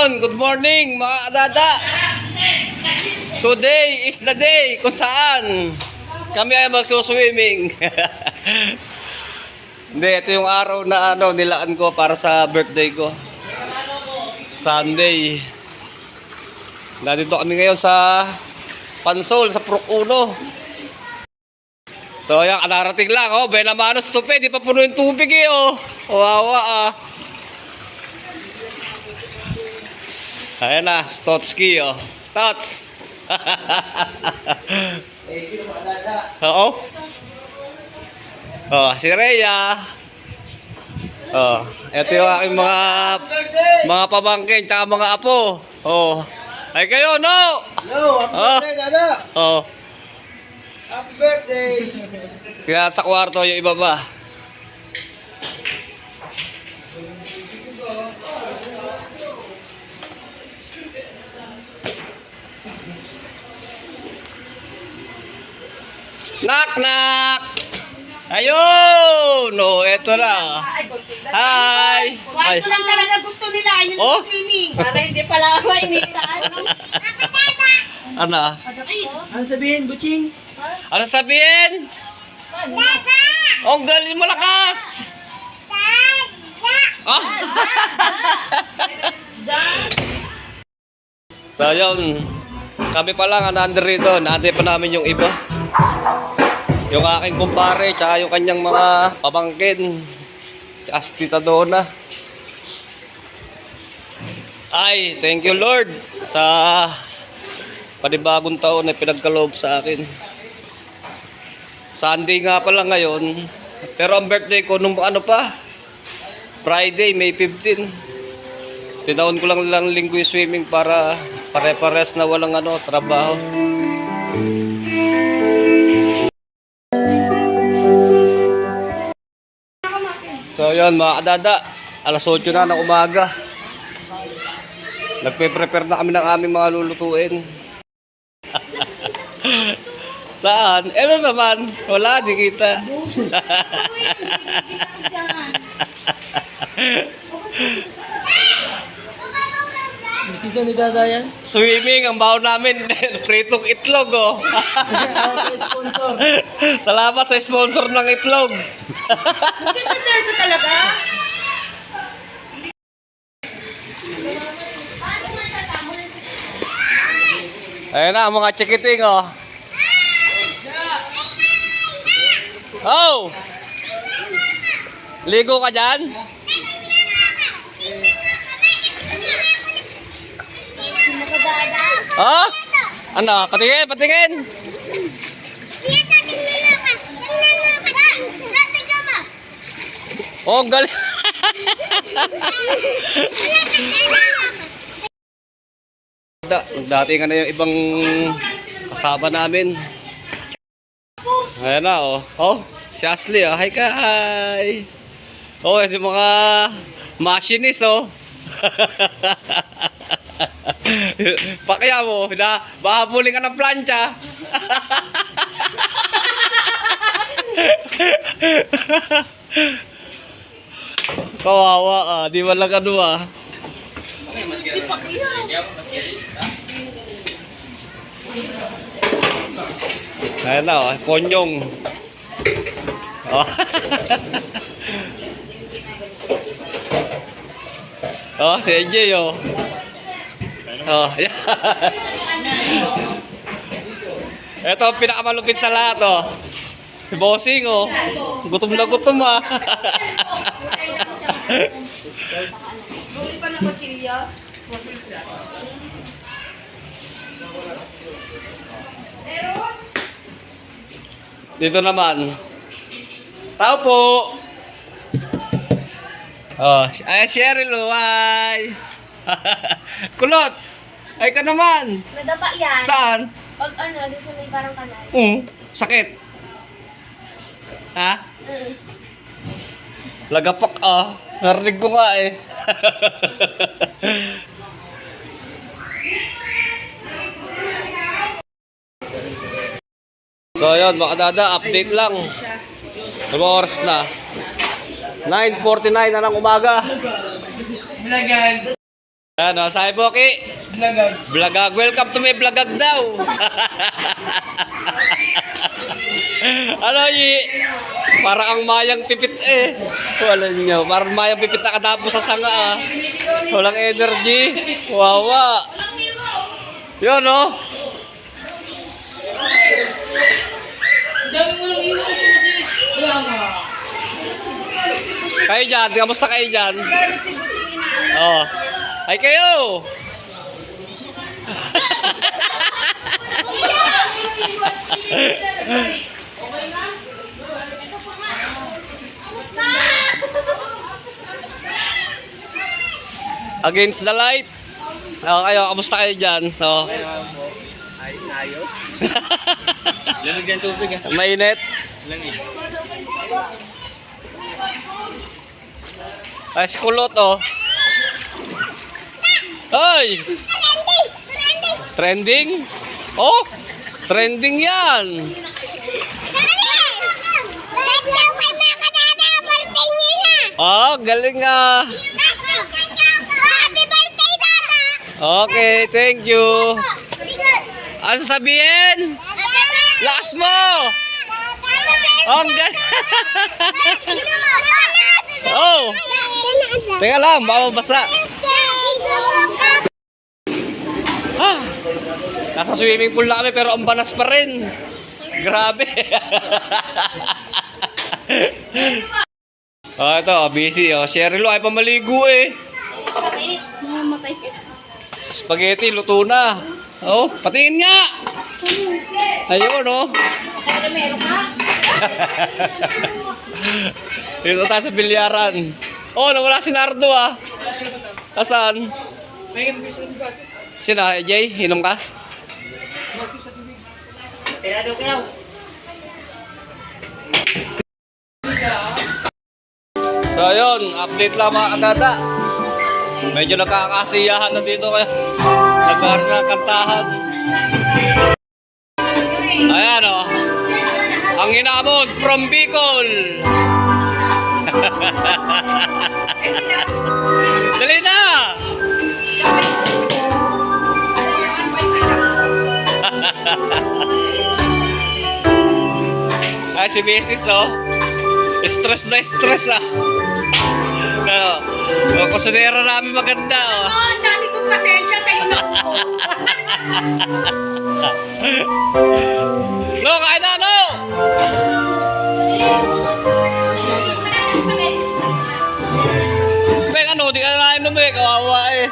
Ayun, good morning mga kadada. Today is the day kung saan kami ay magsuswimming. Hindi, ito yung araw na nilaan ko para sa birthday ko. Sunday. Nandito kami ngayon sa Pansol, sa Procuno. So, yan, kadarating lang. Oh, Benamanos tupi, di pa puno yung tubig eh. Oh, wawa ah. Ayan na, Stotski oh. Tots! Oo. Oh, si Rhea. Oh, ito yung aking mga pamangkin tsaka mga apo. Oh. Ay kayo, no? Hello, happy birthday, Dada! Oh. Happy birthday! Kaya sa kwarto yung iba ba? Knock, knock! Ayun! No, eto na. Hi! Kwarto lang talaga gusto nila. Ayun Oh? lang swimming. Para hindi pala mainitaan. Ano? Ano sabihin, Buching? Ano sabihin? Oh, ang galing mo lakas! Ah? So, yun. Kami pa lang, nandun rito. Nandun pa namin yung iba. Yung aking kumpare, tsaka yung kanyang mga pamangkin. Tsaka si Tita Donna. Ay, thank you Lord sa panibagong taon na pinagkaloob sa akin. Sunday nga pala ngayon. Pero ang birthday ko nung Friday, May 15. Tinaon ko lang linggo yung swimming para pare-pares na walang trabaho. So yun mga kadada, alas 8 na ng umaga. Nagpe-prepare na kami ng aming mga lulutuin. Saan? Ano naman? Wala, di kita. Bisita ni Dada yan? Swimming, ang baon namin. Pritong itlog, oh. Sponsor. Salamat sa sponsor ng itlog. Hindi ba ko talaga? Ayun na, mga chikiting, oh. Oh! Ligo ka dyan? Oh? Ano? Patingin, patingin! Oh, galing! Dati nga na yung ibang kasama namin. Ayan na, oh. Oh, si Ashley, oh. Hi, hi! Oh, yung mga machinist, oh. Pakya mo, bahabulin ka ng plancha. Kawawa, di ba lang Ayan na, oh, konyong. Oh. Oh, si AJ, oh. Oh, yeah. Ito, pinakamalupit sa lahat, oh. Si Bossing, oh. Gutom na gutom, ah. Bukit pa na kutsilyo. Dito naman. Tao po. Oh, ay Cheryl, ay. Kulot. Ay ka naman. Nadapa yan. Saan? Pag doon sa may parang kanal. Sakit. Ha? Mm. Lagapak ah. Narinig ko nga eh. So yun mga dada, update lang. Ano oras na? 9:49 na ng umaga. Vlogan. Ano, sabi po, Ki? Blagag. Welcome to my blagag daw. Ano, Yi? Para ang mayang pipit eh. Wala niyo. Parang mayang pipit nakadapo sa sanga ah. Walang energy. Wawa. Yun, oh. Kayo dyan, kamusta kayo dyan? Oh. Ay kayo! Against the light. Oh, kayo, kamusta kayo dyan? Oh. Ay, ayos. Lamig ng tubig ah. Mainit. Lamig. Ay, skulot oh. Ay! Trending? Oh! Trending yan! Oh, galing ah! Okay, thank you! Ano sasabihin? Lakas mo! Oh, ang galing! Oh! Teka lang, baka mabasa. Ah, nasa swimming pool na kami pero ang banas pa rin. Grabe. Oh, ito, busy. Oh, Cheryl, ay pamaligo eh. Spaghetti, luto na. Oh, patingin nga. Ayun, oh. Dito tayo sa bilyaran. Oh, nawala si Nardo ah. Asan? Sino? Jay? Inom ka? So yun, update lang mga kadada. Medyo nakakasiyahan na dito kaya nagkaroon ng kantahan. Ayan o. Ang hinabog from Bicol. Dali na! Ay, si Mrs. oh. Stress na stress ah. Ano, kusunera namin maganda oh. Oh, ang dami kong pasensya sa'yo na ubos. No, kain na, no! Bek, ano, di ka na inom eh, kawawa eh.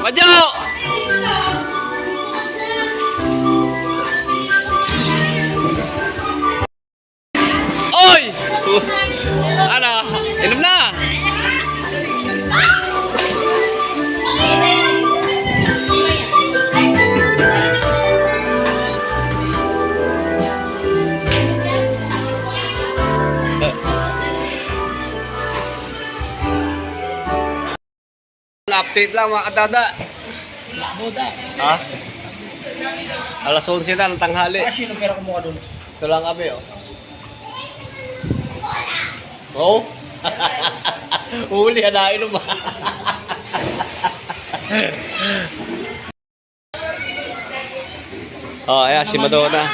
Madyo! Oy! Ano? Inom na! Update lang mga kadada. Ha? Alas 11 na ng tanghali. Sino pera kumuha doon? Ito lang kami oh. Oh? Uli, hanain mo ba? Oh, ayan, si Madonna.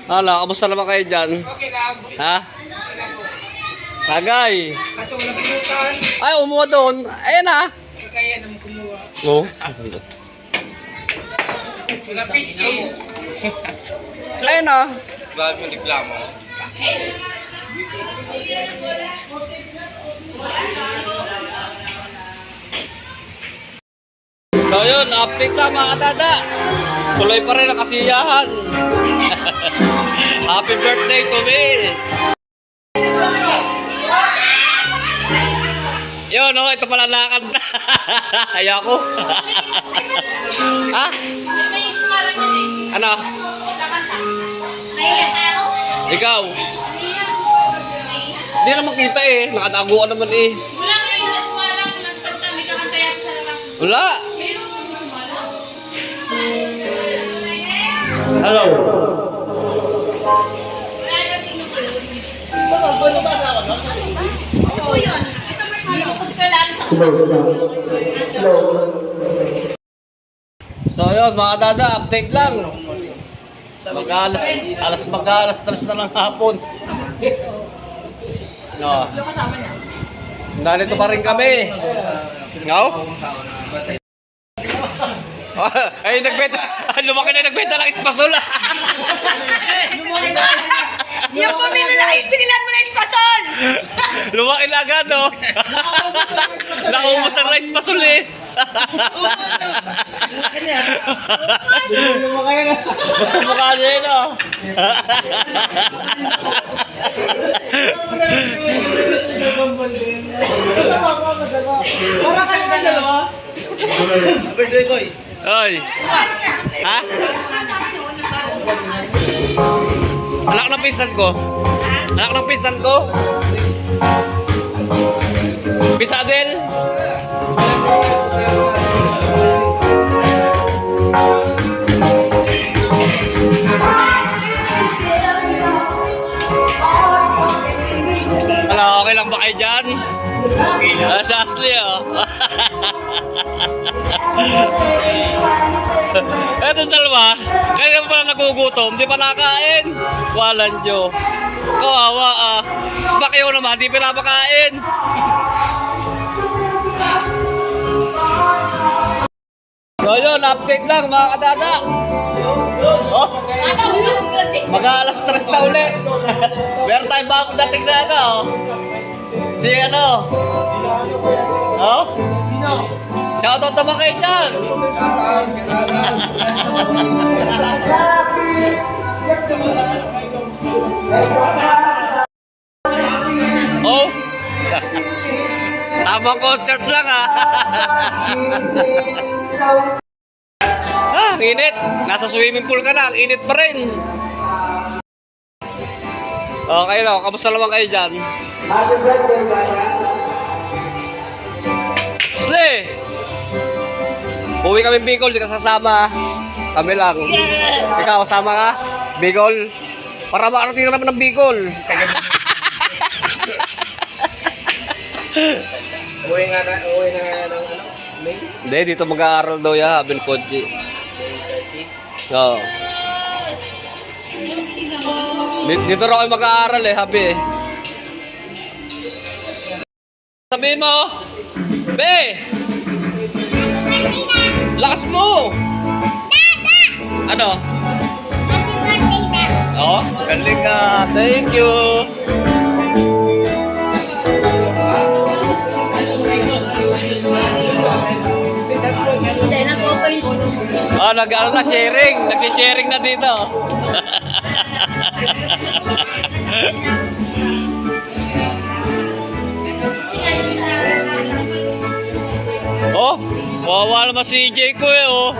Hala, kamusta naman kayo dyan? Okay lang. Ha? Tagay. Kaso walang pinutan. Ay, umuha doon. Ayan na. Kaya naman kumuha. Oh. Walang picture. Ayan na. Grabe yung reklamo. So yun, update lang mga kadada. Tuloy pa rin ang kasiyahan. Happy birthday to me. Yun, no, ito pala nakakanta. Ayoko. Ha? Ano? Ikaw? Hindi naman kita eh. Nakataguan naman eh. Wala. Hello. Ano po yun? Ito marshmallow. So yun, mga dada, update lang. Mag-alas 3 na ng hapon. No. Nandito pa rin kami. No? Ay, nagbenta. Lumaki na nagbenta lang espasol. Yung pumili lang, pinilan mo na espasol. Lumaki na agad, no? Nakaubos ng rice pasol eh. Mukha niya yun, no? Para kayo ng dalawa. Oy. Ha? Anak ng pinsan ko. Anak ng pinsan ko. Pisadel. Ano, okay lang ba kayo dyan? Sa Ashley, oh. Eto dalawa, kaya pa nagugutom, di pa nakain. Walang Diyo. Kawawa ah. Spakyo naman, di pinapakain. So yun, update lang mga kadada. Oh, mag-alas 3 na ulit. Meron tayong bagong dating na ano. Si ano? Oh? Sino? Shoutout naman kayo dyan. Oh? Tamang concert lang ah. Ang init. Nasa swimming pool ka na. Ang init pa rin. Okay no, kamusta naman kayo dyan? Sle! Uwi kami Bicol, di ka sasama. Kami lang. Ikaw, sama ka? Bicol? Para makarating ka naman ng Bicol. Uwi na nga ng ano? Hindi, dito mag-aaral daw ya, Abel Kodji. Oo. Dito raw kayo mag-aaral eh, happy eh. Sabihin mo, Be! Lakas mo! Ano? Oo, galing ka. Thank you. Nag-ano na, sharing. Nagsi-sharing na dito. Oh, wawa naman si CJ ko eh, oh.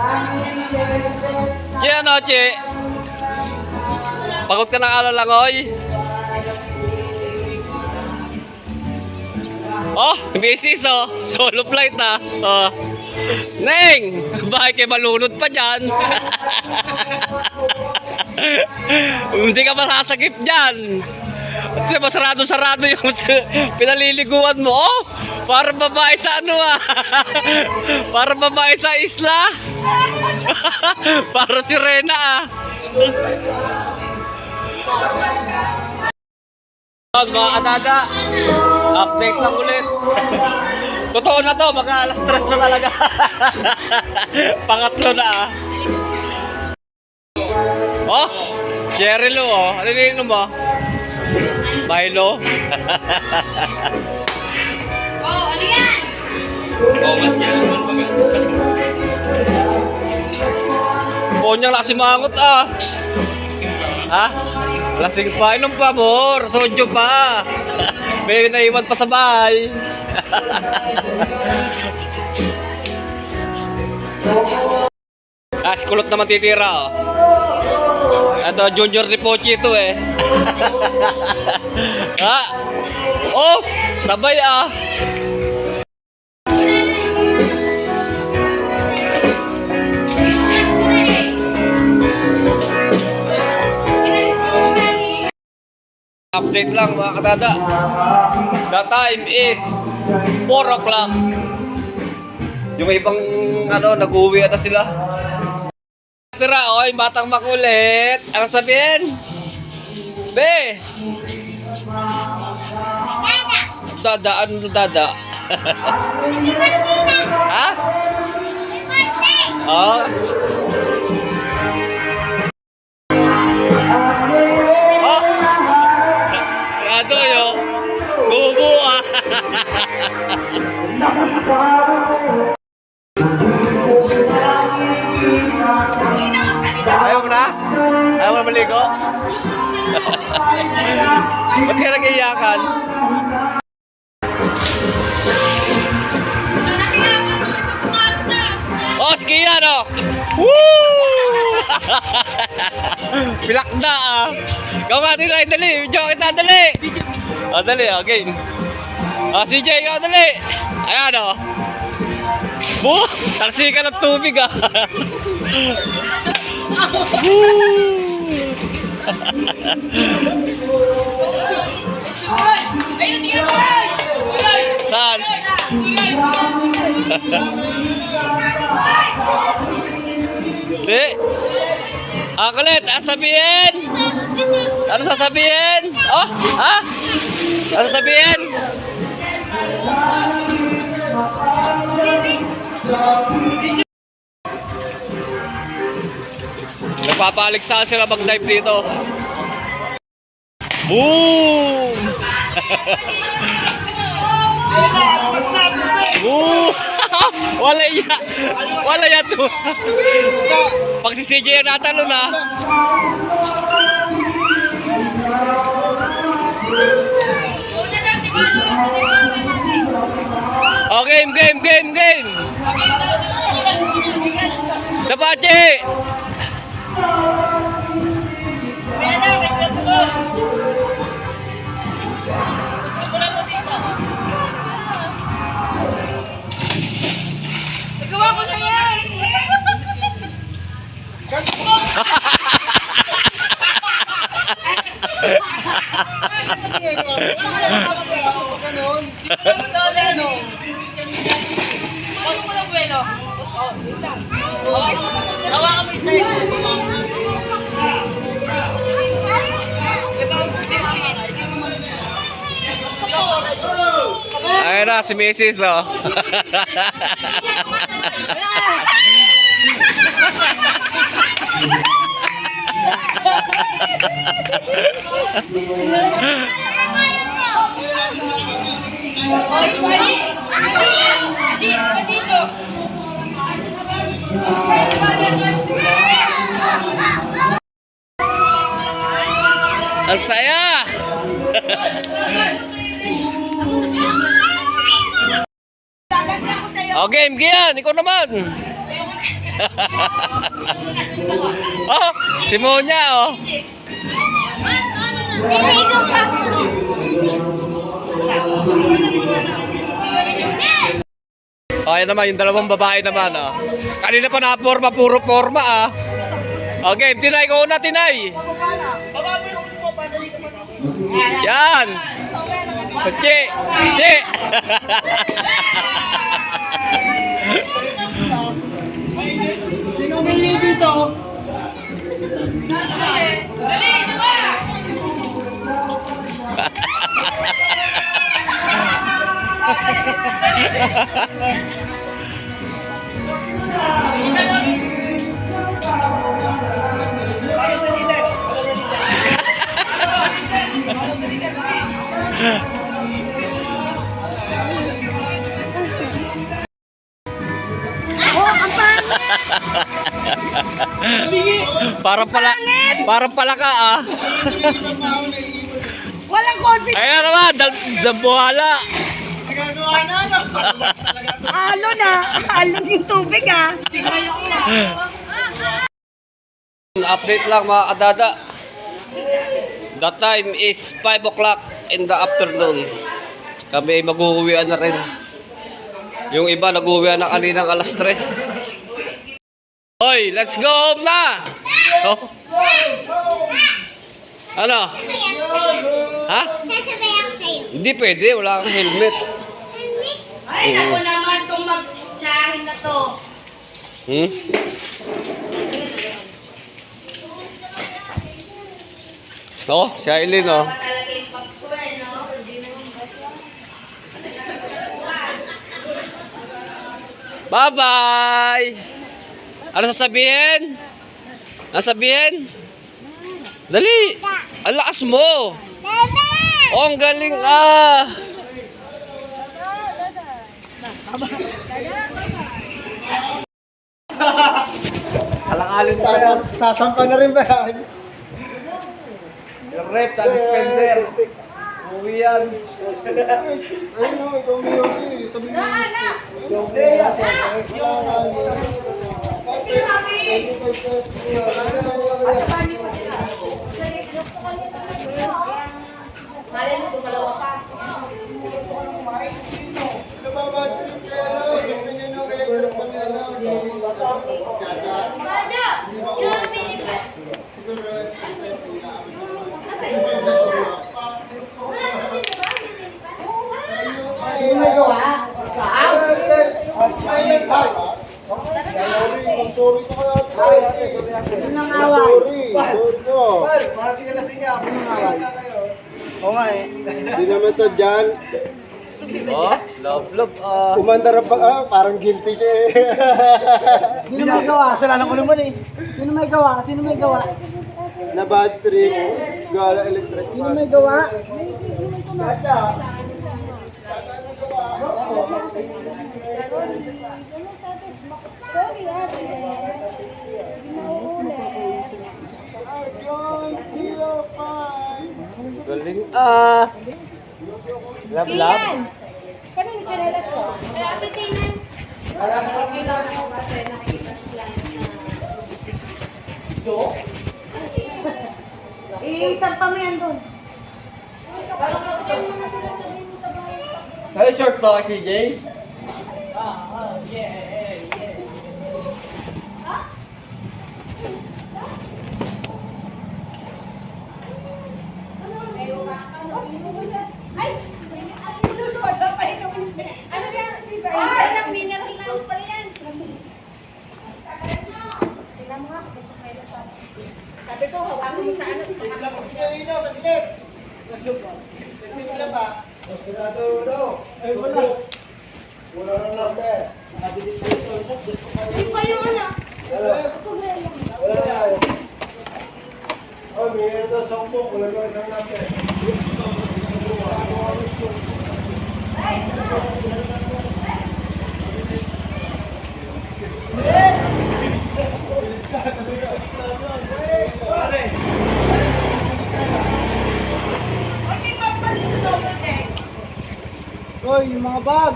Che, ano, Che? Pagod ka ng alalangoy? Oh, misis, oh. Solo flight na. Oh. Neng! Bakit kayo malunod pa dyan? Hindi ka masasagip dyan. Diba, sarado-sarado yung pinaliliguan mo. Oh! Para babae sa ano ah. Para babae sa isla. Para si Rena ah. Mga kadada, update lang ulit. Totoo na to, mag-alas 3 na talaga. Pangatlo na ah. Oh, Cheryl oh. Ano nilinom mo? Milo? Oh, ano yan? Oh, mas yan. Ponyang nakasimangot ah. Ha? Lasing pa. Inom pa, amor. Sojo pa. May naiwan pa sa bahay. Si kulot naman titira oh. Ito, Junior ni Pochi ito eh. Ha? Oh, sabay ah. Update lang mga kadada. The time is 4 o'clock. Yung ibang nag-uwi na sila. Tira, oy, batang makulit. Ano sabihin? Be! Dada, ano dada? Ha? Oh. Oh. Rado yo. Bubu ah. Ayaw mo na? Ayaw mo na maligo? Ba't ka nag-iyakan? Oh, sige yan oh! Woo! Pilakda ah! Ikaw nga nila, dali! Video kita, dali! Oh, dali, okay. Oh, CJ, ikaw dali! Ayan oh! Bu! Talsi ka ng tubig ah! Saan? Di? Ang kulit, ano sabihin? Ano sasabihin? Oh, ha? Ano sasabihin? Nagpapaligsahan sila mag-dive dito. Boom! Boom! Wala ya. Wala ya to. Pag si CJ na natalo na. Oh, game. Sapache! Nagawa ko na yan! Hawakan mo isa yun. Ayun na, si Mrs. oh. Ang saya! Oh, game yan! Ikaw naman! Oh, si Monya, oh! Oh, yan naman, yung dalawang babae naman, oh. Kanina pa na-forma, puro forma, ah. Oh, game, Tinay, ko una, Tinay! Yan! Che! Che! Sino may dito? Dali, sama! Parang pala ka, ah. Walang confidence. Ayan naman, dambuhala. Alon yung tubig ah. Update lang mga kadada. The time is 5 o'clock in the afternoon. Kami ay mag-uwian na rin. Yung iba nag-uwian na kaninang alas 3. Hoy, let's go home na! Oh. Ano? Ha? Sasabay ako sa'yo. Hindi pwede, wala kang helmet. Ay, naku naman itong mag-tsahin na to. Hmm? Oh, si Aileen, oh. Talaga yung pagkuhan, no? Hindi naman basta. Bye-bye! Ano sasabihin? Ano sasabihin? Dali! Ang lakas mo! Oh, ang galing ah! Alang-alin pa yan. Sasampa na rin ba yan? Yung rep, dispenser. Uwi yan. Ayun o, ikaw may yosi. Sabi mo yung Malay mo, dumalawa pa. Sino may gawa? Sorry ko kaya. Sorry. Oo nga eh. Hindi naman sa dyan. Oh, love ah. Umandar pa, parang guilty siya eh. Sino may gawa? Kasalanan ko naman eh. Sino may gawa? Sino may gawa? Na bad trip, gala electric Sino may gawa? Galing ah. Love. Kanino chinelas ko? Grabe, Tingnan. Isampa mo yan doon. Ay, short ba si Jay? Ay! Ano yan? Ay, nag-mineral lang pala yan. Tingnan mo nga, kung sa meron pa. Sabi ko, hawakan mo sa ano. Ay, wala. Wala na number. Ay, pa yung ano. Wala na. Oh, mayroon daw sa upo. Wala na isang number. Huwag may magpalit sa double deck. Hoy, yung mga bag.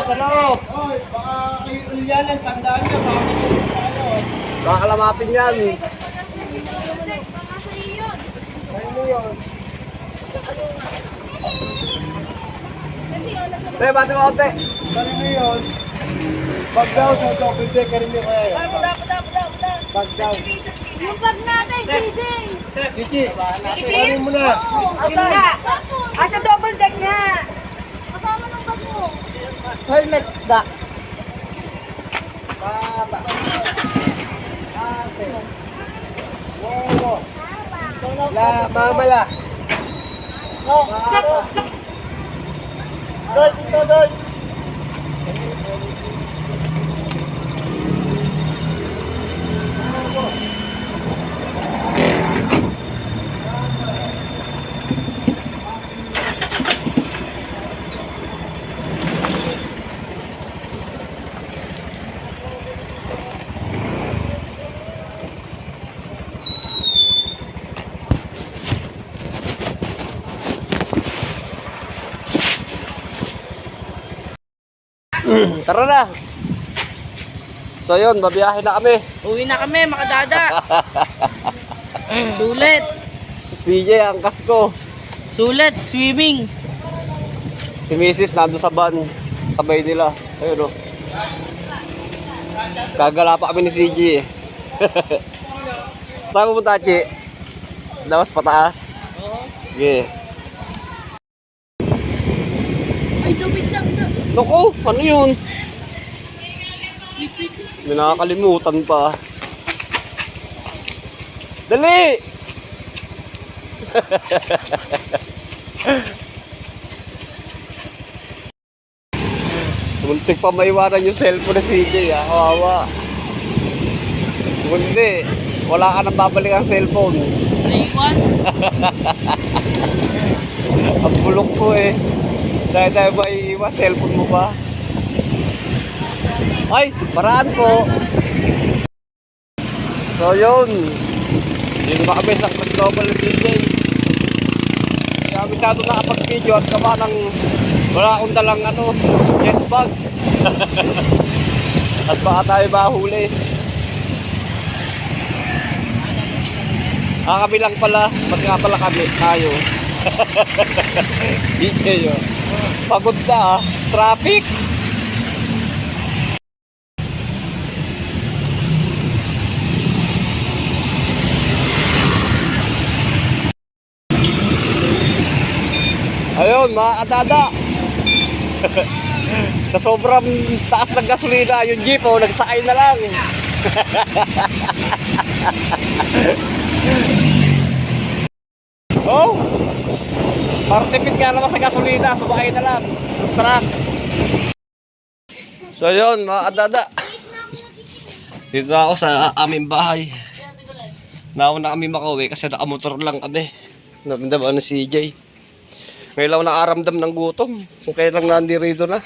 Sa loob. Oy, baka kayo ulyanan. Tandaan niya. Baka matulog tayo. Baka kalamapin yan. Baka sa iyo yun. Kain mo yun. Pre, bati mo konti. Kain mo yun. Back down sa double deck. Karin mo kaya yun. Back down. Yung bag natin, CJ. Gigi, karin mo na. Yun nga. Sa double deck nga. Kasama ng bag mo. Helmet da. Baba. Ate. Wow. La, mamala. Baba. Doy, dito, doy. Tara na. So yun, babiyahe na kami. Uwi na kami, makadada. Sulit. Si CJ ang kasko. Sulit, swimming. Si Mrs. nandun sa van. Sabay nila. Ayun o. Kagala pa kami ni CJ eh. Saan pupunta, Chi? Lawas pataas. Sige. Ay, dumit lang na. Naku, ano yun? May nakakalimutan pa. Dali! Muntik pa maiwanan yung cellphone na CJ ah. Kawawa. Hindi. Wala ka nang babalik ang cellphone. Naiwan. Ang bulok ko eh. Dahil maiiwan, cellphone mo ba? Ay, paraan po. So yun. Dito ba kami sa Cristobal na CJ? Kaya masyado nakapag-video at kama ng wala akong dalang yes bag. At baka tayo mahuli. Kami lang pala, ba't nga pala kami, tayo. CJ yun. Pagod ka traffic. Ayun, mga katada. Sa sobrang taas ng gasolina, yung jeep, nagsakay na lang. Oh! Partipid ka naman sa gasolina, sumakay na lang. Truck. So yun, mga katada. Dito ako sa aming bahay. Nauna kami makauwi kasi nakamotor lang kami. Nabindam si CJ. Ngayon lang nakaramdam ng gutom. Kung kailang nandirito na.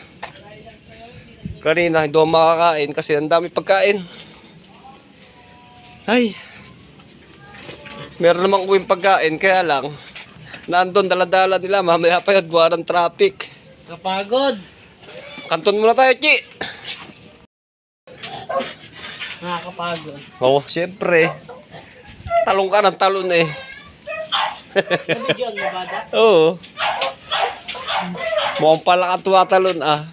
Kanina hindi ako makakain kasi ang dami pagkain. Ay. Meron namang uwing pagkain kaya lang nandun dala-dala nila mamaya pa yung gawa ng traffic. Kapagod. Kanton muna tayo, Chi. Nakakapagod. Oo, siyempre. Talong ka ng talon eh. Sabi yun, nabada. Oo. Mukhang pala ka tumatalon ah.